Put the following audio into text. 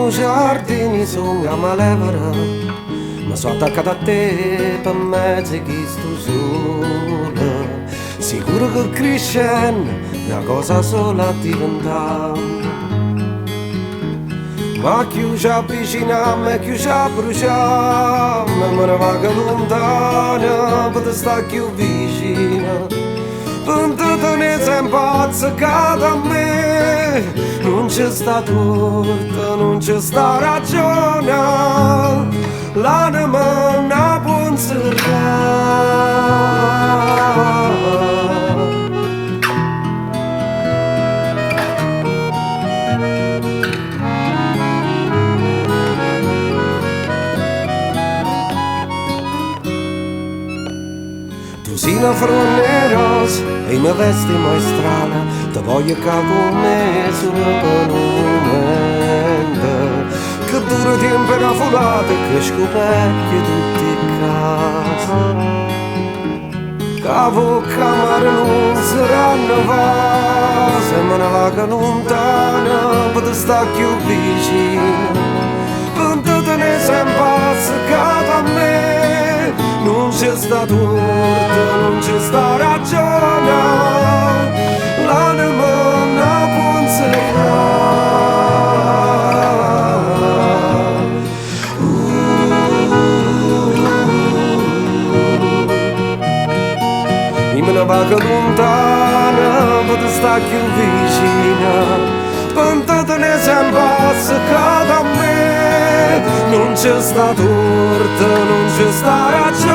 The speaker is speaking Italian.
miei giardini sono a malevera, ma sono attaccato a te per mezzo che sto solo. Sicuro che crescendo una cosa sola diventa. Ma più ci avviciniamo e più ci bruciamo, me ne va che lontana per te sta più vicina. Per te ne sei impazzicato a me, non c'è sta torta, non c'è sta ragione, l'anima non può inserrare. Tu sei una fronna rosa e mi vesti maestrale, ti voglio che con me solo per un momento. Che duro tempo una folata che scopecchia tutti i casi. Cavo camera non saranno vase, me ne va che lontana per te sta più vicina. Per te ne sei impazzicato a me, non c'è sta torta, non c'è sta ragione, l'anima non può insegnare. Me ne va che lontana, ma te sta più vicina. Per te ne sei impazzicato a me, non c'è sta torta, non c'è sta ragione.